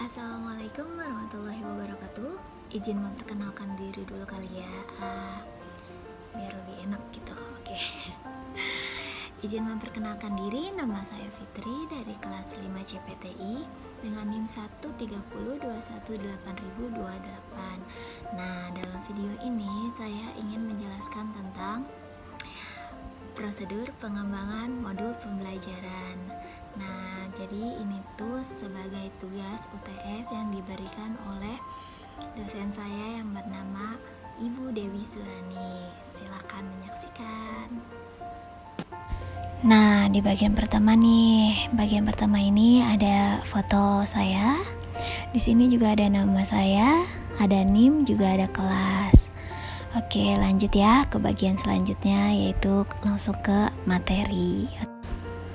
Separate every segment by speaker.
Speaker 1: Assalamualaikum warahmatullahi wabarakatuh. Izin memperkenalkan diri dulu kali ya, biar lebih enak gitu. Oke. Izin memperkenalkan diri, nama saya Fitri dari kelas 5 CPTI dengan NIM 130218028. Nah, dalam video ini saya ingin menjelaskan tentang prosedur pengembangan modul pembelajaran. Nah, jadi ini tuh sebagai tugas UTS yang diberikan oleh dosen saya yang bernama Ibu Dewi Surani. Silakan menyaksikan. Nah, di bagian pertama ini ada foto saya. Di sini juga ada nama saya, ada NIM, juga ada kelas. Oke, lanjut ya ke bagian selanjutnya, yaitu langsung ke materi.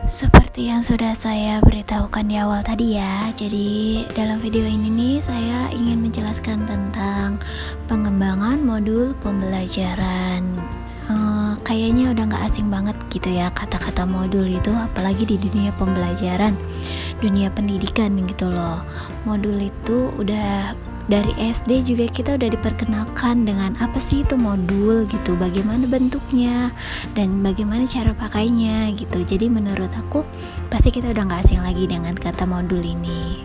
Speaker 1: Seperti yang sudah saya beritahukan di awal tadi ya, jadi dalam video ini nih saya ingin menjelaskan tentang pengembangan modul pembelajaran. Kayaknya udah gak asing banget gitu ya kata-kata modul itu, apalagi di dunia pembelajaran, dunia pendidikan gitu loh. Modul itu udah dari SD juga kita udah diperkenalkan dengan apa sih itu modul gitu, bagaimana bentuknya dan bagaimana cara pakainya gitu. Jadi menurut aku pasti kita udah gak asing lagi dengan kata modul ini.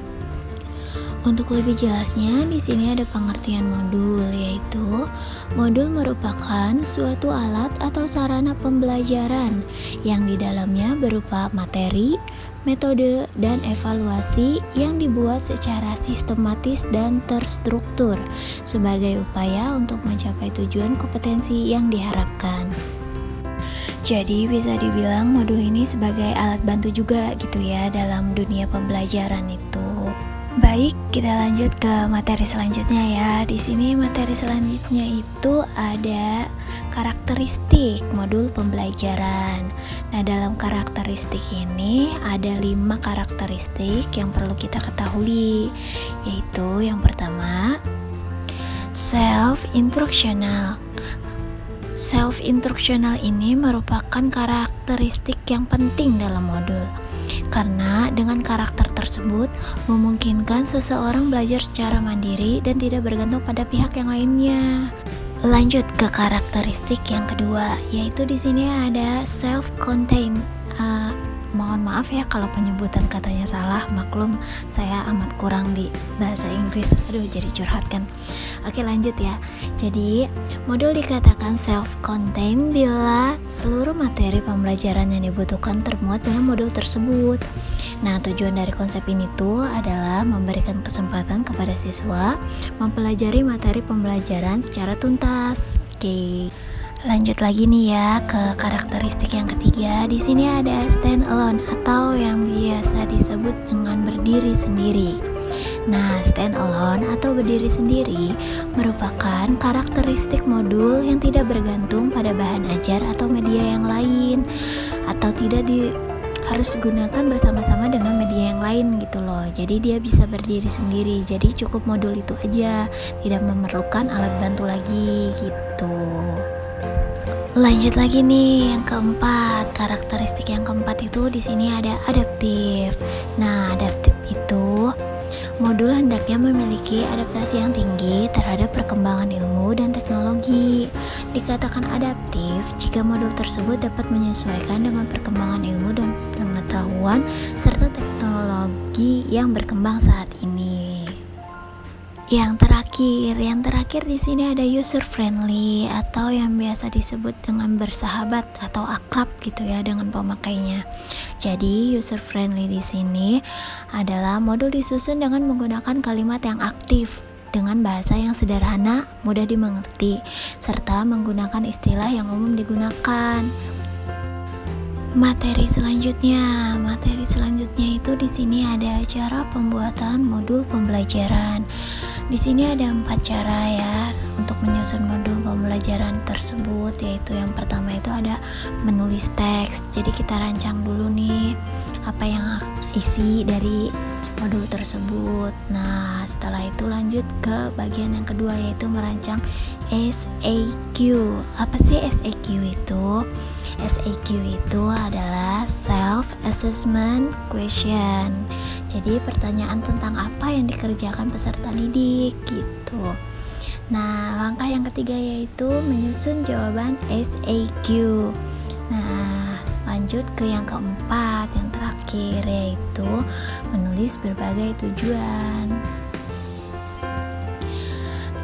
Speaker 1: Untuk lebih jelasnya, di sini ada pengertian modul, yaitu modul merupakan suatu alat atau sarana pembelajaran yang di dalamnya berupa materi, metode, dan evaluasi yang dibuat secara sistematis dan terstruktur sebagai upaya untuk mencapai tujuan kompetensi yang diharapkan. Jadi bisa dibilang modul ini sebagai alat bantu juga gitu ya dalam dunia pembelajaran itu. Baik, kita lanjut ke materi selanjutnya ya. Di sini materi selanjutnya itu ada karakteristik modul pembelajaran. Nah, dalam karakteristik ini ada 5 karakteristik yang perlu kita ketahui, yaitu yang pertama, self-instructional. Self-instructional ini merupakan karakteristik yang penting dalam modul, karena dengan karakter tersebut memungkinkan seseorang belajar secara mandiri dan tidak bergantung pada pihak yang lainnya. Lanjut ke karakteristik yang kedua, yaitu di sini ada self-contained. Mohon maaf ya kalau penyebutan katanya salah, maklum saya amat kurang di bahasa Inggris. Aduh, jadi curhat kan. Oke, lanjut ya. Jadi, modul dikatakan self-contained bila seluruh materi pembelajaran yang dibutuhkan termuat dalam modul tersebut. Nah, tujuan dari konsep ini tuh adalah memberikan kesempatan kepada siswa mempelajari materi pembelajaran secara tuntas. Oke. Lanjut lagi nih ya ke karakteristik yang ketiga. Di sini ada stand alone atau yang biasa disebut dengan berdiri sendiri. Nah, stand alone atau berdiri sendiri merupakan karakteristik modul yang tidak bergantung pada bahan ajar atau media yang lain, atau harus digunakan bersama-sama dengan media yang lain gitu loh. Jadi dia bisa berdiri sendiri. Jadi cukup modul itu aja, tidak memerlukan alat bantu lagi gitu. Lanjut lagi nih yang keempat, karakteristik yang keempat itu di sini ada adaptif. Nah, adaptif itu modul hendaknya memiliki adaptasi yang tinggi terhadap perkembangan ilmu dan teknologi. Dikatakan adaptif jika modul tersebut dapat menyesuaikan dengan perkembangan ilmu dan pengetahuan serta teknologi yang berkembang saat ini. Yang terakhir di sini ada user friendly atau yang biasa disebut dengan bersahabat atau akrab gitu ya dengan pemakainya. Jadi user friendly di sini adalah modul disusun dengan menggunakan kalimat yang aktif dengan bahasa yang sederhana, mudah dimengerti, serta menggunakan istilah yang umum digunakan. Materi selanjutnya itu di sini ada cara pembuatan modul pembelajaran. Di sini ada 4 cara ya untuk menyusun modul pembelajaran tersebut, yaitu yang pertama itu ada menulis teks. Jadi kita rancang dulu nih apa yang isi dari modul tersebut. Nah, setelah itu lanjut ke bagian yang kedua, yaitu merancang SAQ. Apa sih SAQ itu? SAQ itu adalah self assessment question. Jadi pertanyaan tentang apa yang dikerjakan peserta didik gitu. Nah, langkah yang ketiga yaitu menyusun jawaban SAQ. Nah, lanjut ke yang keempat, yang terakhir, yaitu menulis berbagai tujuan.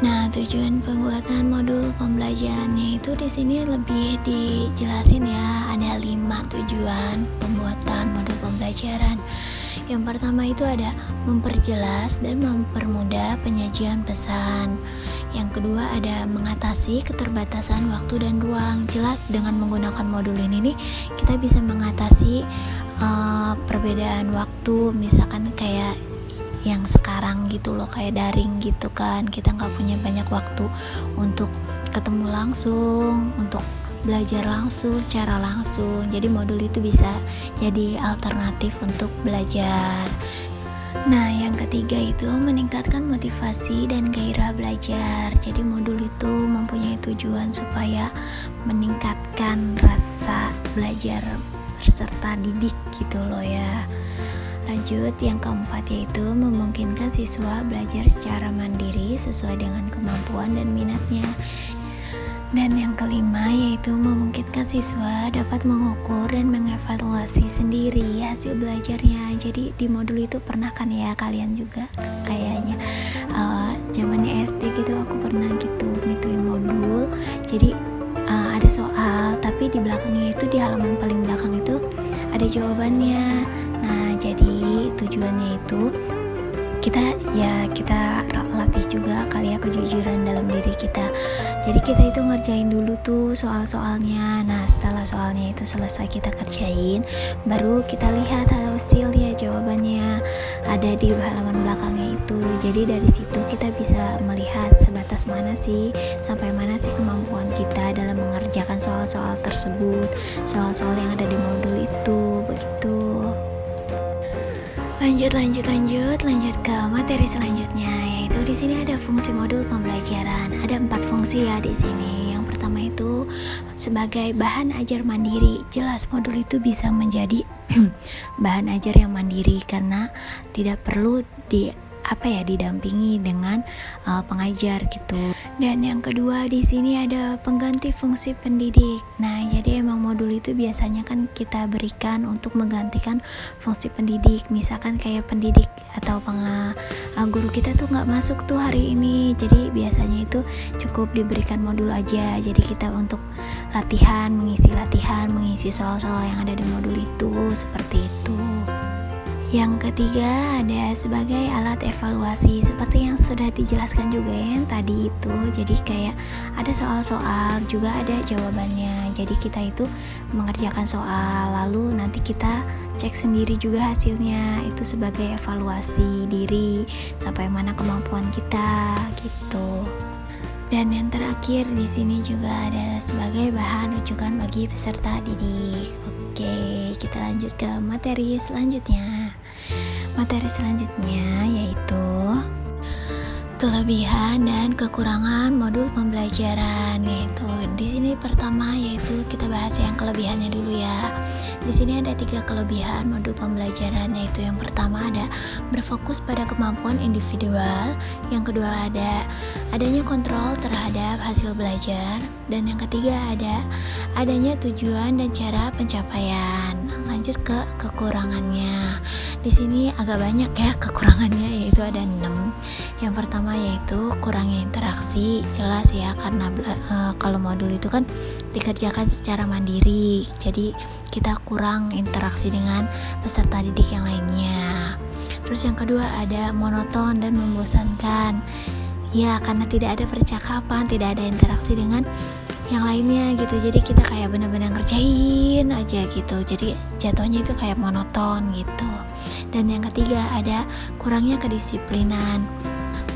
Speaker 1: Nah, tujuan pembuatan modul pembelajarannya itu di sini lebih dijelasin ya. Ada 5 tujuan pembuatan modul pembelajaran. Yang pertama itu ada memperjelas dan mempermudah penyajian pesan. Yang kedua ada mengatasi keterbatasan waktu dan ruang. Jelas dengan menggunakan modul ini nih kita bisa mengatasi perbedaan waktu, misalkan kayak yang sekarang gitu loh, kayak daring gitu kan, kita nggak punya banyak waktu untuk ketemu langsung, untuk belajar langsung, cara langsung. Jadi modul itu bisa jadi alternatif untuk belajar. Nah, yang ketiga itu meningkatkan motivasi dan gairah belajar. Jadi modul itu mempunyai tujuan supaya meningkatkan rasa belajar peserta didik gitu loh ya. Lanjut, yang keempat yaitu memungkinkan siswa belajar secara mandiri sesuai dengan kemampuan dan minatnya. Dan yang kelima yaitu memungkinkan siswa dapat mengukur dan mengevaluasi sendiri hasil belajarnya. Jadi di modul itu pernah kan ya kalian juga kayaknya zamannya SD gitu, aku pernah gitu ngituin modul. Jadi ada soal, tapi di belakangnya itu, di halaman paling belakang itu ada jawabannya. Nah, jadi tujuannya itu kita latih juga kali ya kejujuran dalam diri kita. Jadi kita itu ngerjain dulu tuh soal-soalnya. Nah, setelah soalnya itu selesai kita kerjain, baru kita lihat hasilnya, jawabannya ada di halaman belakangnya itu. Jadi dari situ kita bisa melihat sebatas mana sih, sampai mana sih kemampuan kita dalam mengerjakan soal-soal tersebut, soal-soal yang ada di modul itu, begitu. Lanjut ke materi selanjutnya, yaitu di sini ada fungsi modul pembelajaran. Ada 4 fungsi ya di sini. Yang pertama itu sebagai bahan ajar mandiri. Jelas modul itu bisa menjadi bahan ajar yang mandiri karena tidak perlu didampingi dengan pengajar gitu. Dan yang kedua di sini ada pengganti fungsi pendidik. Nah, jadi emang modul itu biasanya kan kita berikan untuk menggantikan fungsi pendidik. Misalkan kayak pendidik atau guru kita tuh nggak masuk tuh hari ini, jadi biasanya itu cukup diberikan modul aja. Jadi kita untuk mengisi soal-soal yang ada di modul itu, seperti itu. Yang ketiga ada sebagai alat evaluasi, seperti yang sudah dijelaskan juga yang tadi itu. Jadi kayak ada soal-soal juga ada jawabannya. Jadi kita itu mengerjakan soal, lalu nanti kita cek sendiri juga hasilnya, itu sebagai evaluasi diri sampai mana kemampuan kita gitu. Dan yang terakhir di sini juga ada sebagai bahan rujukan bagi peserta didik. Oke, kita lanjut ke materi selanjutnya. Materi selanjutnya yaitu kelebihan dan kekurangan modul pembelajaran. Yaitu di sini pertama yaitu kita bahas yang kelebihannya dulu ya. Di sini ada 3 kelebihan modul pembelajaran, yaitu yang pertama ada berfokus pada kemampuan individual, yang kedua adanya kontrol terhadap hasil belajar, dan yang ketiga adanya tujuan dan cara pencapaian. Lanjut ke kekurangannya. Di sini agak banyak ya kekurangannya, yaitu ada 6. Yang pertama yaitu kurangnya interaksi. Jelas ya, karena kalau modul itu kan dikerjakan secara mandiri, jadi kita kurang interaksi dengan peserta didik yang lainnya. Terus yang kedua ada monoton dan membosankan. Ya, karena tidak ada percakapan, tidak ada interaksi dengan yang lainnya gitu. Jadi kita kayak benar-benar ngerjain aja gitu. Jadi jatuhnya itu kayak monoton gitu. Dan yang ketiga ada kurangnya kedisiplinan.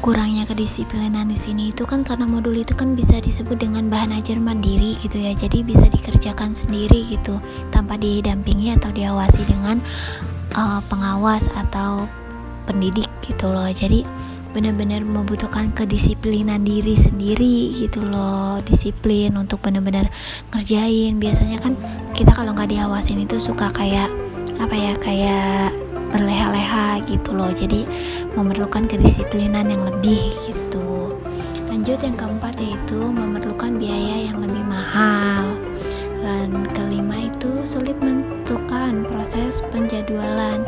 Speaker 1: Kurangnya kedisiplinan di sini itu kan karena modul itu kan bisa disebut dengan bahan ajar mandiri gitu ya. Jadi bisa dikerjakan sendiri gitu tanpa didampingi atau diawasi dengan pengawas atau pendidik gitu loh. Jadi benar-benar membutuhkan kedisiplinan diri sendiri gitu loh, disiplin untuk benar-benar ngerjain. Biasanya kan kita kalau nggak diawasin itu suka kayak kayak berleha-leha gitu loh. Jadi memerlukan kedisiplinan yang lebih gitu. Lanjut yang keempat, yaitu memerlukan biaya yang lebih mahal. Dan kelima itu sulit menentukan proses penjadwalan.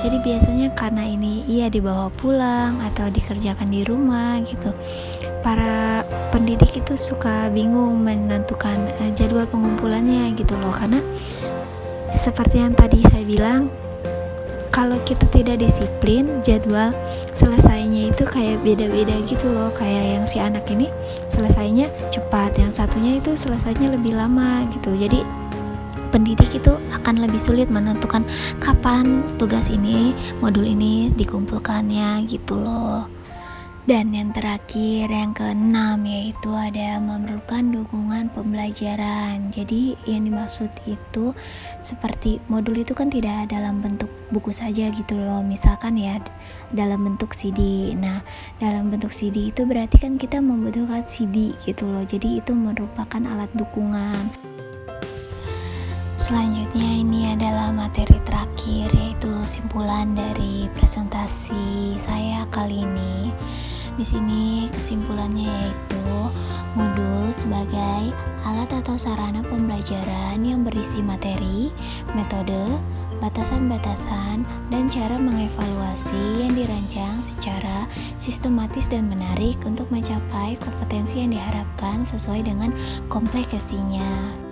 Speaker 1: Jadi biasanya karena ini ia dibawa pulang atau dikerjakan di rumah gitu, para pendidik itu suka bingung menentukan jadwal pengumpulannya gitu loh. Karena seperti yang tadi saya bilang, kalau kita tidak disiplin, jadwal selesainya itu kayak beda-beda gitu loh. Kayak yang si anak ini selesainya cepat, yang satunya itu selesainya lebih lama gitu. Jadi pendidik itu akan lebih sulit menentukan kapan tugas ini, modul ini dikumpulkannya gitu loh. Dan yang terakhir, yang keenam, yaitu ada memerlukan dukungan pembelajaran. Jadi yang dimaksud itu seperti modul itu kan tidak dalam bentuk buku saja gitu loh. Misalkan ya dalam bentuk CD. Nah, dalam bentuk CD itu berarti kan kita membutuhkan CD gitu loh. Jadi itu merupakan alat dukungan. Selanjutnya ini adalah materi terakhir, yaitu simpulan dari presentasi saya kali ini. Di sini kesimpulannya yaitu modul sebagai alat atau sarana pembelajaran yang berisi materi, metode, batasan-batasan, dan cara mengevaluasi yang dirancang secara sistematis dan menarik untuk mencapai kompetensi yang diharapkan sesuai dengan kompleksinya.